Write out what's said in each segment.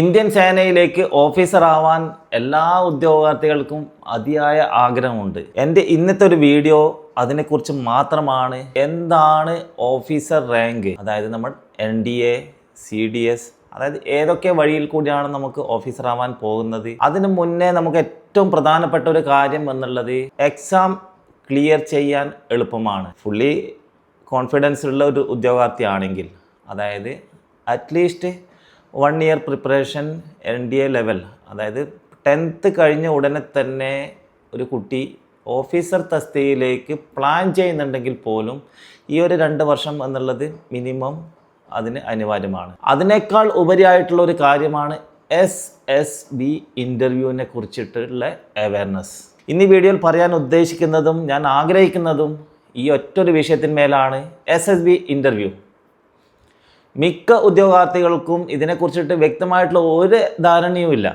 Indian സേനയിലേക്ക് officer ആവാൻ എല്ലാ ഉദ്യോഗാർത്ഥികൾക്കും അതിയായ ആഗ്രഹമുണ്ട്. എൻ്റെ ഇന്നത്തെ ഒരു വീഡിയോ അതിനെക്കുറിച്ച് മാത്രമാണ്. എന്താണ് ഓഫീസർ റാങ്ക്, അതായത് നമ്മൾ NDA, CDS, അതായത് ഏതൊക്കെ വഴിയിൽ കൂടിയാണ് നമുക്ക് ഓഫീസർ ആവാൻ പോകുന്നത്. അതിനു മുന്നേ നമുക്ക് ഏറ്റവും പ്രധാനപ്പെട്ട ഒരു കാര്യം എന്നുള്ളത് എക്സാം ക്ലിയർ ചെയ്യാൻ എളുപ്പമാണ്. ഫുള്ളി കോൺഫിഡൻസ് ഉള്ള ഒരു ഉദ്യോഗാർത്ഥിയാണെങ്കിൽ, അതായത് at least 1 year preparation NDA level, അതായത് 10th കഴിഞ്ഞ ഉടനെ തന്നെ ഒരു കുട്ടി ഓഫീസർ തസ്തികയിലേക്ക് പ്ലാൻ ചെയ്യുന്നുണ്ടെങ്കിൽ പോലും ഈ ഒരു 2 വർഷം എന്നുള്ളത് മിനിമം അതിന് അനിവാര്യമാണ്. അതിനേക്കാൾ ഉപരിയായിട്ടുള്ള ഒരു കാര്യമാണ് SSB ഇൻ്റർവ്യൂവിനെ കുറിച്ചിട്ടുള്ള അവയർനെസ്. ഇന്ന് ഈ വീഡിയോയിൽ പറയാൻ ഉദ്ദേശിക്കുന്നതും ഞാൻ ആഗ്രഹിക്കുന്നതും ഈ ഒറ്റൊരു വിഷയത്തിന്മേലാണ്. SSB interview. മിക്ക ഉദ്യോഗാർത്ഥികൾക്കും ഇതിനെക്കുറിച്ചിട്ട് വ്യക്തമായിട്ടുള്ള ഒരു ധാരണയുമില്ല.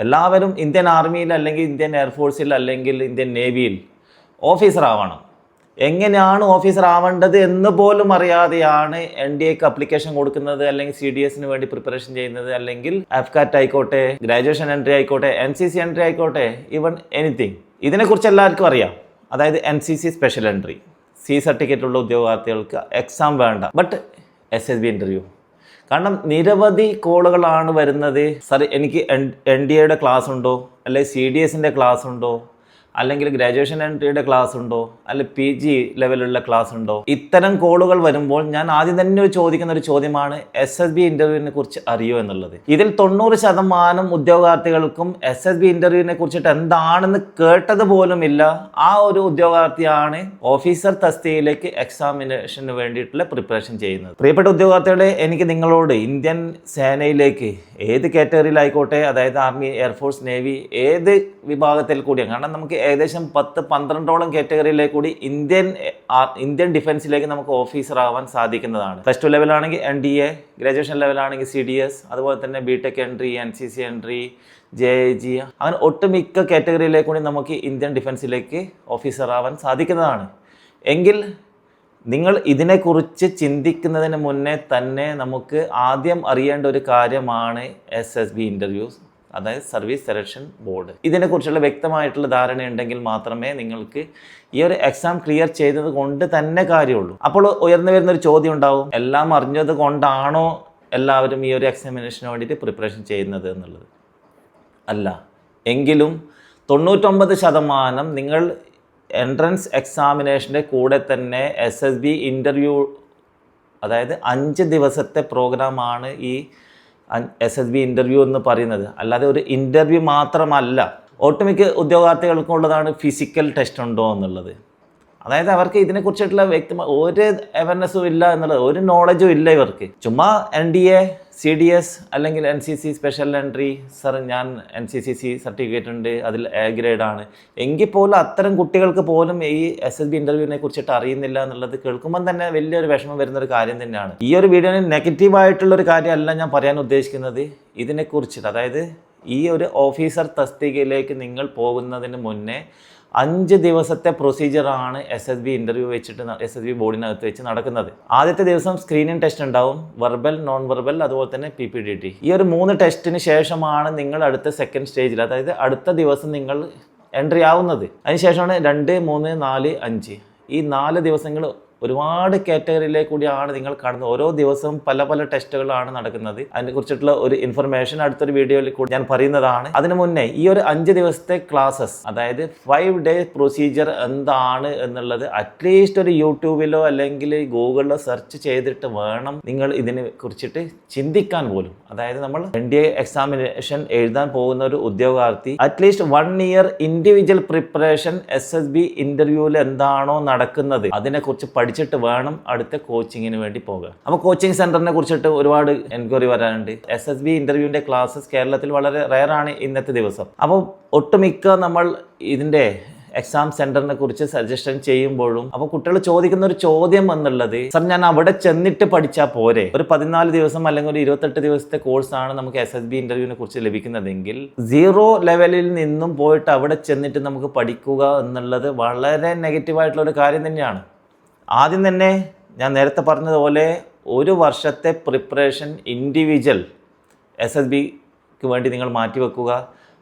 എല്ലാവരും ഇന്ത്യൻ ആർമിയിൽ അല്ലെങ്കിൽ ഇന്ത്യൻ എയർഫോഴ്സിൽ അല്ലെങ്കിൽ ഇന്ത്യൻ നേവിയിൽ ഓഫീസർ ആവണം. എങ്ങനെയാണ് ഓഫീസർ ആവേണ്ടത് എന്ന് പോലും അറിയാതെയാണ് NDAക്ക് അപ്ലിക്കേഷൻ കൊടുക്കുന്നത്, അല്ലെങ്കിൽ CDSന് വേണ്ടി പ്രിപ്പറേഷൻ ചെയ്യുന്നത്, അല്ലെങ്കിൽ AFCAT ആയിക്കോട്ടെ, ഗ്രാജുവേഷൻ എൻട്രി ആയിക്കോട്ടെ, NCC എൻട്രി ആയിക്കോട്ടെ, ഈവൻ എനിത്തിങ്. ഇതിനെക്കുറിച്ച് എല്ലാവർക്കും അറിയാം. അതായത് NCC special entry, C certificate ഉള്ള ഉദ്യോഗാർത്ഥികൾക്ക് എക്സാം വേണ്ട. ബട്ട് SSB ഇൻ്റർവ്യൂ, കാരണം നിരവധി കോളുകളാണ് വരുന്നത്. സാർ എനിക്ക് NDAയുടെ ക്ലാസ് ഉണ്ടോ, അല്ലെങ്കിൽ CDSൻ്റെ ക്ലാസ് ഉണ്ടോ, അല്ലെങ്കിൽ ഗ്രാജുവേഷൻ എൻട്രിയുടെ ക്ലാസ് ഉണ്ടോ, അല്ലെങ്കിൽ PG ലെവലുള്ള ക്ലാസ് ഉണ്ടോ. ഇത്തരം കോളുകൾ വരുമ്പോൾ ഞാൻ ആദ്യം തന്നെ ചോദിക്കുന്ന ഒരു ചോദ്യമാണ് SSB ഇൻ്റർവ്യൂവിനെ കുറിച്ച് അറിയോ എന്നുള്ളത്. ഇതിൽ 90% ഉദ്യോഗാർത്ഥികൾക്കും SSB ഇൻ്റർവ്യൂവിനെ കുറിച്ചിട്ട് എന്താണെന്ന് കേട്ടത് പോലുമില്ല. ആ ഒരു ഉദ്യോഗാർത്ഥിയാണ് ഓഫീസർ തസ്തികയിലേക്ക് എക്സാമിനേഷന് വേണ്ടിയിട്ടുള്ള പ്രിപ്പറേഷൻ ചെയ്യുന്നത്. പ്രിയപ്പെട്ട ഉദ്യോഗാർത്ഥികളെ, എനിക്ക് നിങ്ങളോട് ഇന്ത്യൻ സേനയിലേക്ക് ഏത് കാറ്റഗറിയിലായിക്കോട്ടെ, അതായത് ആർമി, എയർഫോഴ്സ്, നേവി, ഏത് വിഭാഗത്തിൽ കൂടിയാണ്, കാരണം നമുക്ക് ഏകദേശം 10-12ഓളം കാറ്റഗറിയിലേക്ക് കൂടി ഇന്ത്യൻ ഡിഫൻസിലേക്ക് നമുക്ക് ഓഫീസർ ആവാൻ സാധിക്കുന്നതാണ്. +2 ലെവലാണെങ്കിൽ NDA, ഗ്രാജുവേഷൻ ലെവലാണെങ്കിൽ CDS, അതുപോലെ തന്നെ BTech entry, NCC entry, JAG, അങ്ങനെ ഒട്ടുമിക്ക കാറ്റഗറിയിലേക്ക് കൂടി നമുക്ക് ഇന്ത്യൻ ഡിഫൻസിലേക്ക് ഓഫീസർ ആവാൻ സാധിക്കുന്നതാണ്. എങ്കിൽ നിങ്ങൾ ഇതിനെക്കുറിച്ച് ചിന്തിക്കുന്നതിന് മുന്നേ തന്നെ നമുക്ക് ആദ്യം അറിയേണ്ട ഒരു കാര്യമാണ് SSB ഇൻ്റർവ്യൂസ്, അതായത് സർവീസ് സെലക്ഷൻ ബോർഡ്. ഇതിനെക്കുറിച്ചുള്ള വ്യക്തമായിട്ടുള്ള ധാരണയുണ്ടെങ്കിൽ മാത്രമേ നിങ്ങൾക്ക് ഈ ഒരു എക്സാം ക്ലിയർ ചെയ്തത് കൊണ്ട് തന്നെ കാര്യമുള്ളൂ. അപ്പോൾ ഉയർന്നു വരുന്നൊരു ചോദ്യം ഉണ്ടാവും, എല്ലാം അറിഞ്ഞത് കൊണ്ടാണോ എല്ലാവരും ഈ ഒരു എക്സാമിനേഷന് വേണ്ടിയിട്ട് പ്രിപ്പറേഷൻ ചെയ്യുന്നത് എന്നുള്ളത്. അല്ല. എങ്കിലും 99% നിങ്ങൾ എൻട്രൻസ് എക്സാമിനേഷൻ്റെ കൂടെ തന്നെ SSB ഇൻ്റർവ്യൂ, അതായത് 5 ദിവസത്തെ പ്രോഗ്രാമാണ് ഈ SSB ഇൻ്റർവ്യൂ എന്ന് പറയുന്നത്. അല്ലാതെ ഒരു ഇൻ്റർവ്യൂ മാത്രമല്ല. ഒട്ടുമിക്ക ഉദ്യോഗാർത്ഥികൾക്കും ഉള്ളതാണ് ഫിസിക്കൽ ടെസ്റ്റ് ഉണ്ടോ എന്നുള്ളത്. അതായത് അവർക്ക് ഇതിനെക്കുറിച്ചിട്ടുള്ള വ്യക്തമായ ഒരു അവയർനെസ്സും ഇല്ല എന്നുള്ളത്, ഒരു നോളജും ഇല്ല ഇവർക്ക്. ചുമ്മാ NDA, CDS അല്ലെങ്കിൽ NCC സ്പെഷ്യൽ എൻട്രി, സർ ഞാൻ NCC സർട്ടിഫിക്കറ്റ് ഉണ്ട്, അതിൽ A ഗ്രേഡാണ്, എങ്കിൽ പോലും അത്തരം കുട്ടികൾക്ക് പോലും ഈ SSB ഇൻ്റർവ്യൂവിനെ കുറിച്ചിട്ട് അറിയുന്നില്ല എന്നുള്ളത് കേൾക്കുമ്പോൾ തന്നെ വലിയൊരു വിഷമം വരുന്നൊരു കാര്യം തന്നെയാണ്. ഈ ഒരു വീഡിയോയിൽ നെഗറ്റീവായിട്ടുള്ളൊരു കാര്യമല്ല ഞാൻ പറയാൻ ഉദ്ദേശിക്കുന്നത്. ഇതിനെക്കുറിച്ചിട്ട്, അതായത് ഈ ഒരു ഓഫീസർ തസ്തികയിലേക്ക് നിങ്ങൾ പോകുന്നതിന് മുന്നേ 5 ദിവസത്തെ പ്രൊസീജിയറാണ് SSB ഇൻ്റർവ്യൂ വെച്ചിട്ട് SSB ബോർഡിനകത്ത് വെച്ച് നടക്കുന്നത്. ആദ്യത്തെ ദിവസം സ്ക്രീനിങ് ടെസ്റ്റ് ഉണ്ടാവും, വെർബൽ, നോൺ വെർബൽ, അതുപോലെ തന്നെ PPDT. ഈ ഒരു 3 ടെസ്റ്റിന് ശേഷമാണ് നിങ്ങൾ അടുത്ത സെക്കൻഡ് സ്റ്റേജിൽ, അതായത് അടുത്ത ദിവസം നിങ്ങൾ എൻട്രി ആവുന്നത്. അതിനുശേഷമാണ് 2, 3, 4, 5 ഈ 4 ദിവസങ്ങൾ ഒരുപാട് കാറ്റഗറിയിലേക്ക് കൂടിയാണ് നിങ്ങൾ കടന്നത്. ഓരോ ദിവസവും പല പല ടെസ്റ്റുകളാണ് നടക്കുന്നത്. അതിനെക്കുറിച്ചിട്ടുള്ള ഒരു ഇൻഫർമേഷൻ അടുത്തൊരു വീഡിയോയിൽ കൂടി ഞാൻ പറയുന്നതാണ്. അതിനു മുന്നേ ഈ ഒരു 5 ദിവസത്തെ ക്ലാസ്സസ്, അതായത് 5 ഡേ പ്രൊസീജിയർ എന്താണ് എന്നുള്ളത് അറ്റ്ലീസ്റ്റ് ഒരു യൂട്യൂബിലോ അല്ലെങ്കിൽ ഗൂഗിളിലോ സെർച്ച് ചെയ്തിട്ട് വേണം നിങ്ങൾ ഇതിനെ കുറിച്ചിട്ട് ചിന്തിക്കാൻ പോലും. അതായത് നമ്മൾ NDA എക്സാമിനേഷൻ എഴുതാൻ പോകുന്ന ഒരു ഉദ്യോഗാർത്ഥി at least 1 year individual preparation SSB ഇൻ്റർവ്യൂവിൽ എന്താണോ നടക്കുന്നത് അതിനെക്കുറിച്ച് പഠിച്ചിട്ട് വേണം അടുത്ത കോച്ചിങ്ങിന് വേണ്ടി പോകുക. അപ്പോൾ കോച്ചിങ് സെൻറ്ററിനെ കുറിച്ചിട്ട് ഒരുപാട് എൻക്വയറി വരാനുണ്ട്. SSB ഇൻ്റർവ്യൂവിൻ്റെ ക്ലാസ്സസ് കേരളത്തിൽ വളരെ റെയറാണ് ഇന്നത്തെ ദിവസം. അപ്പോൾ ഒട്ടുമിക്ക നമ്മൾ ഇതിൻ്റെ എക്സാം സെൻറ്ററിനെ കുറിച്ച് സജഷൻ ചെയ്യുമ്പോഴും അപ്പോൾ കുട്ടികൾ ചോദിക്കുന്ന ഒരു ചോദ്യം എന്നുള്ളത്, സർ ഞാൻ അവിടെ ചെന്നിട്ട് പഠിച്ചാൽ പോരെ, ഒരു 14 ദിവസം അല്ലെങ്കിൽ ഒരു 28 ദിവസത്തെ കോഴ്സാണ് നമുക്ക് SSB ഇൻ്റർവ്യൂവിനെ കുറിച്ച് ലഭിക്കുന്നതെങ്കിൽ 0 ലെവലിൽ നിന്നും പോയിട്ട് അവിടെ ചെന്നിട്ട് നമുക്ക് പഠിക്കുക എന്നുള്ളത് വളരെ നെഗറ്റീവായിട്ടുള്ള ഒരു കാര്യം തന്നെയാണ്. ആദ്യം തന്നെ ഞാൻ നേരത്തെ പറഞ്ഞതുപോലെ 1 വർഷത്തെ പ്രിപ്പറേഷൻ ഇൻഡിവിജ്വൽ SSBക്ക് വേണ്ടി നിങ്ങൾ മാറ്റിവെക്കുക.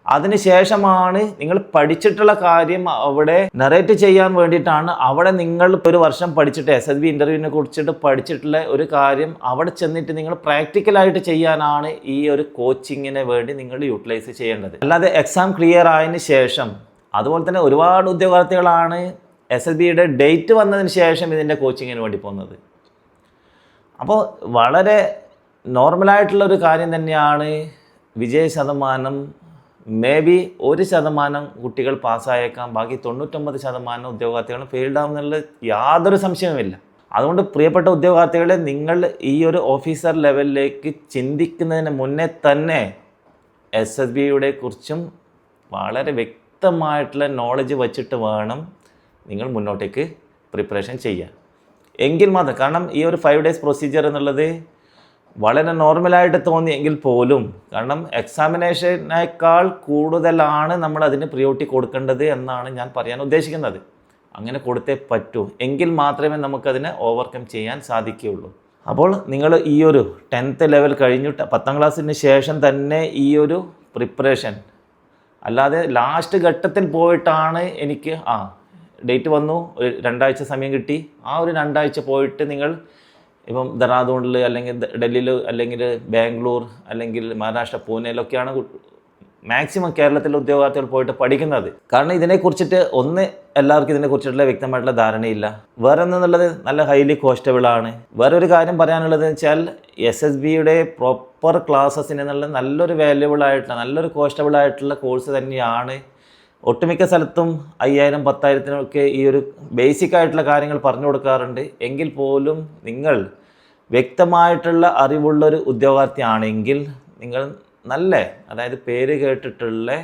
അതിനുശേഷമാണ് നിങ്ങൾ പഠിച്ചിട്ടുള്ള കാര്യം അവിടെ നറേറ്റ് ചെയ്യാൻ വേണ്ടിയിട്ടാണ്. അവിടെ നിങ്ങൾ ഒരു വർഷം പഠിച്ചിട്ട് SSB ഇൻ്റർവ്യൂവിനെ കുറിച്ചിട്ട് പഠിച്ചിട്ടുള്ള ഒരു കാര്യം അവിടെ ചെന്നിട്ട് നിങ്ങൾ പ്രാക്ടിക്കലായിട്ട് ചെയ്യാനാണ് ഈ ഒരു കോച്ചിങ്ങിന് വേണ്ടി നിങ്ങൾ യൂട്ടിലൈസ് ചെയ്യേണ്ടത്. അല്ലാതെ എക്സാം ക്ലിയർ ആയതിനു ശേഷം, അതുപോലെ തന്നെ ഒരുപാട് ഉദ്യോഗാർത്ഥികളാണ് SSBയുടെ ഡേറ്റ് വന്നതിന് ശേഷം ഇതിൻ്റെ കോച്ചിങ്ങിന് വേണ്ടി പോകുന്നത്. അപ്പോൾ വളരെ നോർമലായിട്ടുള്ളൊരു കാര്യം തന്നെയാണ്. വിജയ ശതമാനം മേ ബി 1% കുട്ടികൾ പാസ്സായേക്കാം, ബാക്കി 99% ഉദ്യോഗാർത്ഥികളും ഫെയിൽഡ് ആവുന്നുള്ള യാതൊരു സംശയവുമില്ല. അതുകൊണ്ട് പ്രിയപ്പെട്ട ഉദ്യോഗാർത്ഥികളെ, നിങ്ങൾ ഈ ഒരു ഓഫീസർ ലെവലിലേക്ക് ചിന്തിക്കുന്നതിന് മുന്നേ തന്നെ SSBയുടെ കുറിച്ചും വളരെ വ്യക്തമായിട്ടുള്ള നോളജ് വച്ചിട്ട് വേണം നിങ്ങൾ മുന്നോട്ടേക്ക് പ്രിപ്പറേഷൻ ചെയ്യാൻ. എങ്കിൽ മാത്രം, കാരണം ഈ ഒരു 5 days പ്രൊസീജിയർ എന്നുള്ളത് വളരെ നോർമലായിട്ട് തോന്നിയെങ്കിൽ പോലും, കാരണം എക്സാമിനേഷനേക്കാൾ കൂടുതലാണ് നമ്മൾ അതിന് പ്രിയോറിറ്റി കൊടുക്കേണ്ടത് എന്നാണ് ഞാൻ പറയാൻ ഉദ്ദേശിക്കുന്നത്. അങ്ങനെ കൊടുത്തേ പറ്റൂ, എങ്കിൽ മാത്രമേ നമുക്കതിനെ ഓവർകം ചെയ്യാൻ സാധിക്കുകയുള്ളൂ. അപ്പോൾ നിങ്ങൾ ഈ ഒരു 10th ലെവൽ കഴിഞ്ഞു 10ാം ക്ലാസ്സിന് ശേഷം തന്നെ ഈ ഒരു പ്രിപ്പറേഷൻ, അല്ലാതെ ലാസ്റ്റ് ഘട്ടത്തിൽ പോയിട്ടാണ് എനിക്ക് ഡേറ്റ് വന്നു, ഒരു 2 ആഴ്ച സമയം കിട്ടി, ആ ഒരു 2 ആഴ്ച പോയിട്ട് നിങ്ങൾ ഇപ്പം ദെറാദൂണിൽ അല്ലെങ്കിൽ ഡൽഹിയിൽ അല്ലെങ്കിൽ ബാംഗ്ലൂർ അല്ലെങ്കിൽ മഹാരാഷ്ട്ര പൂനെയിലൊക്കെയാണ് മാക്സിമം കേരളത്തിലെ ഉദ്യോഗാർത്ഥികൾ പോയിട്ട് പഠിക്കുന്നത്. കാരണം ഇതിനെക്കുറിച്ചിട്ട് എല്ലാവർക്കും ഇതിനെക്കുറിച്ചിട്ടുള്ള വ്യക്തമായിട്ടുള്ള ധാരണയില്ല. വേറെ എന്നുള്ളത് നല്ല ഹൈലി കോസ്റ്റബിളാണ്. വേറൊരു കാര്യം പറയാനുള്ളത് വെച്ചാൽ SSBയുടെ പ്രോപ്പർ ക്ലാസ്സസിന് എന്നുള്ള നല്ലൊരു വാല്യുബിളായിട്ടുള്ള നല്ലൊരു കോസ്റ്റബിളായിട്ടുള്ള കോഴ്സ് തന്നെയാണ്. ഒട്ടുമിക്ക സ്ഥലത്തും 5000 10,000 ഈ ഒരു ബേസിക് ആയിട്ടുള്ള കാര്യങ്ങൾ പറഞ്ഞു കൊടുക്കാറുണ്ട്. എങ്കിൽ പോലും നിങ്ങൾ വ്യക്തമായിട്ടുള്ള അറിവുള്ളൊരു ഉദ്യോഗാർത്ഥിയാണെങ്കിൽ നിങ്ങൾ അതായത് പേര് കേട്ടിട്ടുള്ള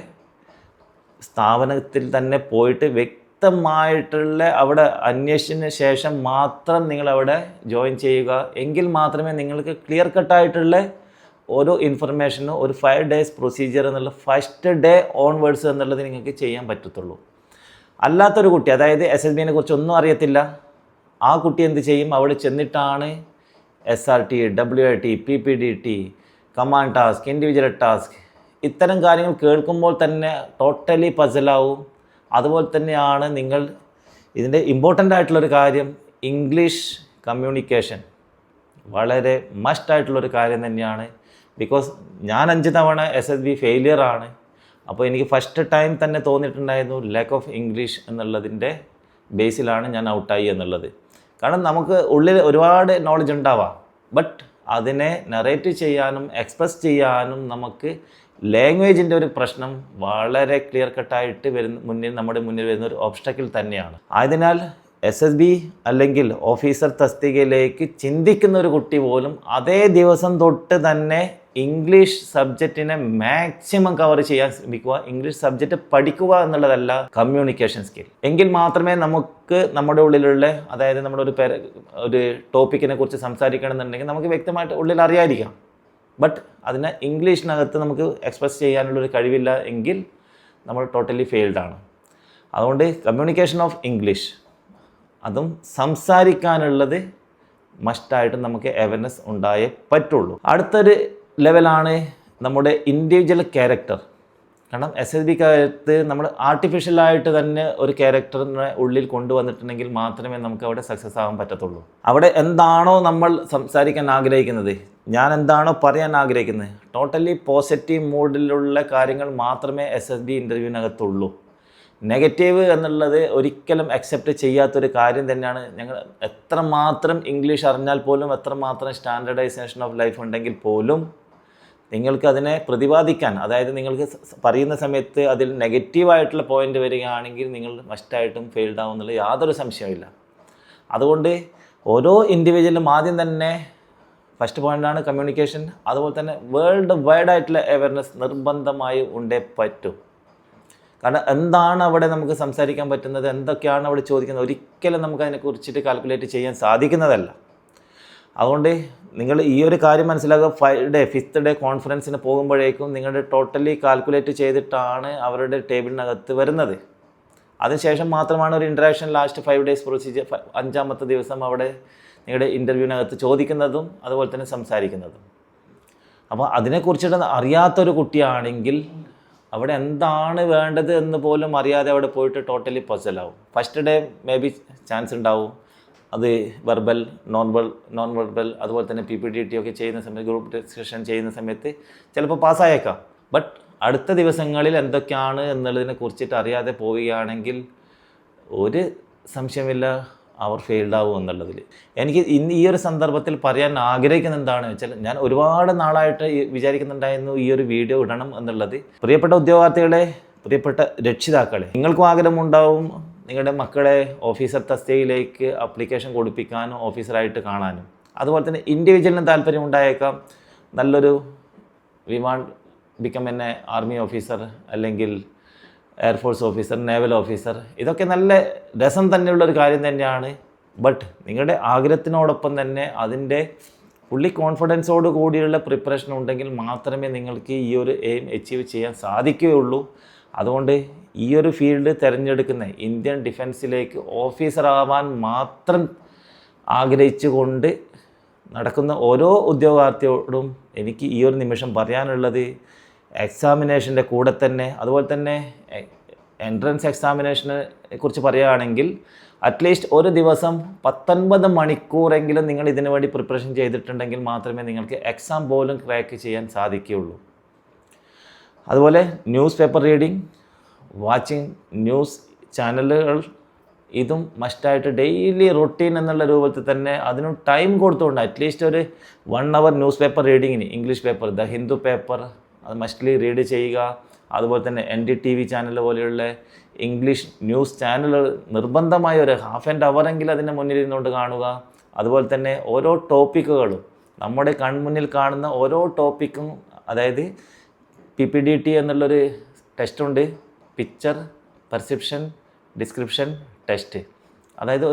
സ്ഥാപനത്തിൽ തന്നെ പോയിട്ട് വ്യക്തമായിട്ടുള്ള അവിടെ അന്വേഷിച്ചതിന് ശേഷം മാത്രം നിങ്ങളവിടെ ജോയിൻ ചെയ്യുക. എങ്കിൽ മാത്രമേ നിങ്ങൾക്ക് ക്ലിയർ കട്ടായിട്ടുള്ള ഓരോ ഇൻഫർമേഷനും ഒരു 5 days പ്രൊസീജിയർ എന്നുള്ള ഫസ്റ്റ് ഡേ ഓൺവേർഡ്സ് എന്നുള്ളത് നിങ്ങൾക്ക് ചെയ്യാൻ പറ്റത്തുള്ളൂ. അല്ലാത്തൊരു കുട്ടി, അതായത് SSBനെ കുറിച്ച് ഒന്നും അറിയത്തില്ല, ആ കുട്ടി എന്ത് ചെയ്യും? അവിടെ ചെന്നിട്ടാണ് SRT, WIT, PPDT, command task, individual task, ഇത്തരം കാര്യങ്ങൾ കേൾക്കുമ്പോൾ തന്നെ ടോട്ടലി പസലാവും. അതുപോലെ തന്നെയാണ് നിങ്ങൾ ഇതിൻ്റെ ഇമ്പോർട്ടൻ്റ് ആയിട്ടുള്ളൊരു കാര്യം, ഇംഗ്ലീഷ് കമ്മ്യൂണിക്കേഷൻ വളരെ മസ്റ്റായിട്ടുള്ളൊരു കാര്യം തന്നെയാണ്. ബിക്കോസ് ഞാൻ 5 തവണ SSB ഫെയിലിയറാണ്. അപ്പോൾ എനിക്ക് ഫസ്റ്റ് ടൈം തന്നെ തോന്നിയിട്ടുണ്ടായിരുന്നു ലാക്ക് ഓഫ് ഇംഗ്ലീഷ് എന്നുള്ളതിൻ്റെ ബേസിലാണ് ഞാൻ ഔട്ടായി എന്നുള്ളത്. കാരണം നമുക്ക് ഉള്ളിൽ ഒരുപാട് നോളജ് ഉണ്ടാവാം, ബട്ട് അതിനെ നറേറ്റ് ചെയ്യാനും എക്സ്പ്രസ് ചെയ്യാനും നമുക്ക് ലാംഗ്വേജിൻ്റെ ഒരു പ്രശ്നം വളരെ ക്ലിയർ കട്ടായിട്ട് നമ്മുടെ മുന്നിൽ വരുന്ന ഒരു ഓബ്സ്റ്റക്കിൾ തന്നെയാണ്. ആയതിനാൽ SSB അല്ലെങ്കിൽ ഓഫീസർ തസ്തികയിലേക്ക് ചിന്തിക്കുന്ന ഒരു കുട്ടി പോലും അതേ ദിവസം തൊട്ട് തന്നെ ഇംഗ്ലീഷ് സബ്ജക്റ്റിനെ മാക്സിമം കവർ ചെയ്യാൻ ശ്രമിക്കുക. ഇംഗ്ലീഷ് സബ്ജക്റ്റ് പഠിക്കുക എന്നുള്ളതല്ല കമ്മ്യൂണിക്കേഷൻ സ്കിൽ. എങ്കിൽ മാത്രമേ നമുക്ക് നമ്മുടെ ഉള്ളിലുള്ള, അതായത് നമ്മുടെ ഒരു ടോപ്പിക്കിനെ കുറിച്ച് സംസാരിക്കണമെന്നുണ്ടെങ്കിൽ നമുക്ക് വ്യക്തമായിട്ട് ഉള്ളിൽ അറിയാതിരിക്കാം, ബട്ട് അതിനെ ഇംഗ്ലീഷിനകത്ത് നമുക്ക് എക്സ്പ്രസ് ചെയ്യാനുള്ളൊരു കഴിവില്ല എങ്കിൽ നമ്മൾ ടോട്ടലി ഫെയിൽഡാണ്. അതുകൊണ്ട് കമ്മ്യൂണിക്കേഷൻ ഓഫ് ഇംഗ്ലീഷ്, അതും സംസാരിക്കാനുള്ളത് മസ്റ്റായിട്ട് നമുക്ക് അവയർനെസ് ഉണ്ടായേ പറ്റുള്ളൂ. അടുത്തൊരു ലെവലാണ് നമ്മുടെ ഇൻഡിവിജ്വൽ ക്യാരക്ടർ. കാരണം SSBക്കകത്ത് നമ്മൾ ആർട്ടിഫിഷ്യലായിട്ട് തന്നെ ഒരു ക്യാരക്ടറിനെ ഉള്ളിൽ കൊണ്ടുവന്നിട്ടുണ്ടെങ്കിൽ മാത്രമേ നമുക്ക് അവിടെ സക്സസ് ആകാൻ പറ്റത്തുള്ളൂ. അവിടെ എന്താണോ നമ്മൾ സംസാരിക്കാൻ ആഗ്രഹിക്കുന്നത്, ഞാൻ എന്താണോ പറയാൻ ആഗ്രഹിക്കുന്നത്, ടോട്ടലി പോസിറ്റീവ് മൂഡിലുള്ള കാര്യങ്ങൾ മാത്രമേ SSB ഇൻ്റർവ്യൂവിനകത്തുള്ളൂ. നെഗറ്റീവ് എന്നുള്ളത് ഒരിക്കലും അക്സെപ്റ്റ് ചെയ്യാത്തൊരു കാര്യം തന്നെയാണ്. ഞങ്ങൾ എത്രമാത്രം ഇംഗ്ലീഷ് അറിഞ്ഞാൽ പോലും, എത്രമാത്രം സ്റ്റാൻഡേർഡൈസേഷൻ ഓഫ് ലൈഫ് ഉണ്ടെങ്കിൽ പോലും നിങ്ങൾക്ക് അതിനെ പ്രതിപാദിക്കാൻ, അതായത് നിങ്ങൾക്ക് പറയുന്ന സമയത്ത് അതിൽ നെഗറ്റീവായിട്ടുള്ള പോയിൻ്റ് വരികയാണെങ്കിൽ നിങ്ങൾ മസ്റ്റായിട്ടും ഫെയിൽഡ് ആവുന്നുള്ള യാതൊരു സംശയമില്ല. അതുകൊണ്ട് ഓരോ ഇൻഡിവിജ്വലും ആദ്യം തന്നെ ഫസ്റ്റ് പോയിൻ്റാണ് കമ്മ്യൂണിക്കേഷൻ. അതുപോലെ തന്നെ വേൾഡ് വൈഡ് ആയിട്ടുള്ള അവയർനെസ് നിർബന്ധമായി ഉണ്ടേ പറ്റും. കാരണം എന്താണ് അവിടെ നമുക്ക് സംസാരിക്കാൻ പറ്റുന്നത്, എന്തൊക്കെയാണ് അവിടെ ചോദിക്കുന്നത്, ഒരിക്കലും നമുക്ക് അതിനെക്കുറിച്ചിട്ട് കാൽക്കുലേറ്റ് ചെയ്യാൻ സാധിക്കുന്നതല്ല. അതുകൊണ്ട് നിങ്ങൾ ഈ ഒരു കാര്യം മനസ്സിലാക്കുക. 5th ഡേ കോൺഫറൻസിന് പോകുമ്പോഴേക്കും നിങ്ങളുടെ ടോട്ടലി കാൽക്കുലേറ്റ് ചെയ്തിട്ടാണ് അവരുടെ ടേബിളിനകത്ത് വരുന്നത്. അതിനുശേഷം മാത്രമാണ് ഒരു ഇൻട്രാക്ഷൻ ലാസ്റ്റ് 5 days പ്രൊസീജിയർ 5ാമത്തെ ദിവസം അവിടെ നിങ്ങളുടെ ഇൻ്റർവ്യൂവിനകത്ത് ചോദിക്കുന്നതും അതുപോലെ തന്നെ സംസാരിക്കുന്നതും. അപ്പോൾ അതിനെക്കുറിച്ചിട്ട് അറിയാത്തൊരു കുട്ടിയാണെങ്കിൽ അവിടെ എന്താണ് വേണ്ടത് എന്ന് പോലും അറിയാതെ അവിടെ പോയിട്ട് ടോട്ടലി പസലാവും. First day may be chance ഉണ്ടാവും, അത് വെർബൽ നോൺ വെർബൽ അതുപോലെ തന്നെ PPTT ഒക്കെ ചെയ്യുന്ന സമയത്ത്, ഗ്രൂപ്പ് ഡിസ്കഷൻ ചെയ്യുന്ന സമയത്ത് ചിലപ്പോൾ പാസ്സായേക്കാം. ബട്ട് അടുത്ത ദിവസങ്ങളിൽ എന്തൊക്കെയാണ് എന്നുള്ളതിനെ കുറിച്ചിട്ട് അറിയാതെ പോവുകയാണെങ്കിൽ ഒരു സംശയമില്ല അവർ ഫെയിൽഡ് ആവും എന്നുള്ളതിൽ. എനിക്ക് ഇന്ന് ഈ ഒരു സന്ദർഭത്തിൽ പറയാൻ ആഗ്രഹിക്കുന്നത് എന്താണെന്ന് വെച്ചാൽ, ഞാൻ ഒരുപാട് നാളായിട്ട് വിചാരിക്കുന്നുണ്ടായിരുന്നു ഈ ഒരു വീഡിയോ ഇടണം എന്നുള്ളത്. പ്രിയപ്പെട്ട ഉദ്യോഗാർത്ഥികളെ, പ്രിയപ്പെട്ട രക്ഷിതാക്കളെ, നിങ്ങൾക്കും ആഗ്രഹമുണ്ടാവും നിങ്ങളുടെ മക്കളെ ഓഫീസർ തസ്തികയിലേക്ക് അപ്ലിക്കേഷൻ കൊടുപ്പിക്കാനും ഓഫീസറായിട്ട് കാണാനും. അതുപോലെ തന്നെ ഇൻഡിവിജ്വലിന് താല്പര്യം ഉണ്ടായേക്കാം, നല്ലൊരു ബിക്കം എന്നെ ആർമി ഓഫീസർ അല്ലെങ്കിൽ എയർഫോഴ്സ് ഓഫീസർ, നേവൽ ഓഫീസർ. ഇതൊക്കെ നല്ല രസം തന്നെയുള്ളൊരു കാര്യം തന്നെയാണ്. ബട്ട് നിങ്ങളുടെ ആഗ്രഹത്തിനോടൊപ്പം തന്നെ അതിൻ്റെ ഫുള്ളി കോൺഫിഡൻസോട് കൂടിയുള്ള പ്രിപ്പറേഷൻ ഉണ്ടെങ്കിൽ മാത്രമേ നിങ്ങൾക്ക് ഈ ഒരു എയിം അച്ചീവ് ചെയ്യാൻ സാധിക്കുകയുള്ളൂ. അതുകൊണ്ട് ഈ ഒരു ഫീൽഡ് തിരഞ്ഞെടുക്കുന്ന ഇന്ത്യൻ ഡിഫൻസിലേക്ക് ഓഫീസറാവാൻ മാത്രം ആഗ്രഹിച്ചുകൊണ്ട് നടക്കുന്ന ഓരോ ഉദ്യോഗാർത്ഥിയോടും എനിക്ക് ഈ ഒരു നിമിഷം പറയാനുള്ളത്, എക്സാമിനേഷൻ്റെ കൂടെ തന്നെ അതുപോലെ തന്നെ എൻട്രൻസ് എക്സാമിനേഷനെ കുറിച്ച് പറയുകയാണെങ്കിൽ അറ്റ്ലീസ്റ്റ് ഒരു ദിവസം 19 മണിക്കൂറെങ്കിലും നിങ്ങൾ ഇതിനു വേണ്ടി പ്രിപ്പറേഷൻ ചെയ്തിട്ടുണ്ടെങ്കിൽ മാത്രമേ നിങ്ങൾക്ക് എക്സാം പോലും ക്രാക്ക് ചെയ്യാൻ സാധിക്കുകയുള്ളൂ. അതുപോലെ news paper reading, watching news ചാനലുകൾ, ഇതും മസ്റ്റായിട്ട് ഡെയിലി റൊട്ടീൻ എന്നുള്ള രൂപത്തിൽ തന്നെ അതിനും ടൈം കൊടുത്തുകൊണ്ട് അറ്റ്ലീസ്റ്റ് ഒരു 1 hour ന്യൂസ് പേപ്പർ റീഡിങ്ങിന്, English paper the Hindu paper അത് മസ്റ്റ്ലി റീഡ് ചെയ്യുക. അതുപോലെ തന്നെ NDTV ചാനൽ പോലെയുള്ള ഇംഗ്ലീഷ് ന്യൂസ് ചാനലുകൾ നിർബന്ധമായ ഒരു ½ an hour എങ്കിലും അതിൻ്റെ മുന്നിലിരുന്നുകൊണ്ട് കാണുക. അതുപോലെ തന്നെ ഓരോ ടോപ്പിക്കുകളും, നമ്മുടെ കൺമുന്നിൽ കാണുന്ന ഓരോ ടോപ്പിക്കും, അതായത് PPTT എന്നുള്ളൊരു ടെസ്റ്റുണ്ട്, പിക്ചർ പെർസെപ്ഷൻ ഡിസ്ക്രിപ്ഷൻ ടെസ്റ്റ്. അതായത്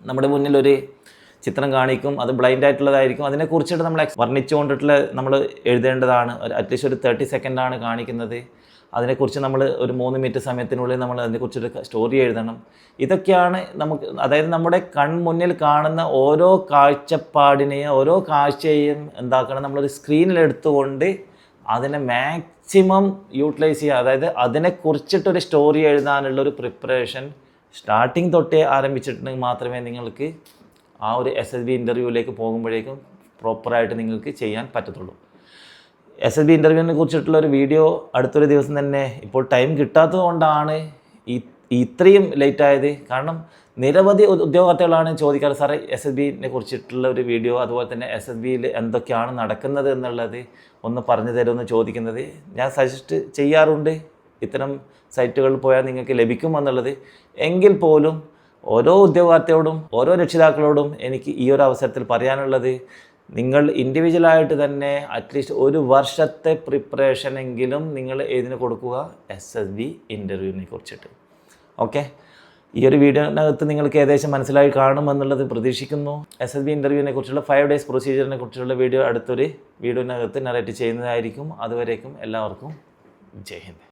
നമ്മുടെ മുന്നിലൊരു ചിത്രം കാണിക്കും, അത് ബ്ലൈൻഡ് ആയിട്ടുള്ളതായിരിക്കും, അതിനെക്കുറിച്ചിട്ട് നമ്മൾ വർണ്ണിച്ചുകൊണ്ടിട്ടുള്ള നമ്മൾ എഴുതേണ്ടതാണ്. അറ്റ്ലീസ്റ്റ് ഒരു 30 സെക്കൻഡാണ് കാണിക്കുന്നത്. അതിനെക്കുറിച്ച് നമ്മൾ ഒരു 3 മിനിറ്റ് സമയത്തിനുള്ളിൽ നമ്മൾ അതിനെക്കുറിച്ചൊരു സ്റ്റോറി എഴുതണം. ഇതൊക്കെയാണ് നമുക്ക്, അതായത് നമ്മുടെ കൺമുന്നിൽ കാണുന്ന ഓരോ കാഴ്ചപ്പാടിനെയും ഓരോ കാഴ്ചയെയും എന്താക്കണം, നമ്മളൊരു സ്ക്രീനിലെടുത്തുകൊണ്ട് അതിനെ മാക്സിമം യൂട്ടിലൈസ് ചെയ്യുക. അതായത് അതിനെക്കുറിച്ചിട്ടൊരു സ്റ്റോറി എഴുതാനുള്ളൊരു പ്രിപ്പറേഷൻ സ്റ്റാർട്ടിങ് തൊട്ടേ ആരംഭിച്ചിട്ടുണ്ടെങ്കിൽ മാത്രമേ നിങ്ങൾക്ക് ആ ഒരു SSB ഇൻ്റർവ്യൂവിലേക്ക് പോകുമ്പോഴേക്കും പ്രോപ്പറായിട്ട് നിങ്ങൾക്ക് ചെയ്യാൻ പറ്റത്തുള്ളൂ. SSB ഇൻ്റർവ്യൂവിനെ കുറിച്ചിട്ടുള്ളൊരു വീഡിയോ അടുത്തൊരു ദിവസം തന്നെ, ഇപ്പോൾ ടൈം കിട്ടാത്തത് കൊണ്ടാണ് ഇത്രയും ലേറ്റ് ആയത്. കാരണം നിരവധി ഉദ്യോഗാർത്ഥികളാണ് ചോദിക്കാറ്, സാറേ SSBനെ കുറിച്ചിട്ടുള്ള ഒരു വീഡിയോ, അതുപോലെ തന്നെ SSBയിൽ എന്തൊക്കെയാണ് നടക്കുന്നത് എന്നുള്ളത് ഒന്ന് പറഞ്ഞു തരുമെന്ന് ചോദിക്കുന്നത്. ഞാൻ സജസ്റ്റ് ചെയ്യാറുണ്ട്, ഇത്തരം സൈറ്റുകളിൽ പോയാൽ നിങ്ങൾക്ക് ലഭിക്കുമെന്നുള്ളത്. എങ്കിൽ പോലും ഓരോ ഉദ്യോഗാർത്ഥിയോടും ഓരോ രക്ഷിതാക്കളോടും എനിക്ക് ഈ ഒരു അവസരത്തിൽ പറയാനുള്ളത്, നിങ്ങൾ ഇൻഡിവിജ്വലായിട്ട് തന്നെ അറ്റ്ലീസ്റ്റ് 1 വർഷത്തെ പ്രിപ്പറേഷനെങ്കിലും നിങ്ങൾ ഇതിന് കൊടുക്കുക, SSB ഇൻ്റർവ്യൂവിനെ കുറിച്ചിട്ട്. ഓക്കെ, ഈ ഒരു വീഡിയോനകത്ത് നിങ്ങൾക്ക് ഏകദേശം മനസ്സിലായി കാണുമെന്നുള്ളത് പ്രതീക്ഷിക്കുന്നു. SSB ഇൻ്റർവ്യൂവിനെ കുറിച്ചുള്ള 5 days പ്രൊസീജിയറിനെ കുറിച്ചുള്ള വീഡിയോ അടുത്തൊരു വീഡിയോനകത്ത് നറേറ്റ് ചെയ്യുന്നതായിരിക്കും. അതുവരേക്കും എല്ലാവർക്കും ജയ് ഹിന്ദ്.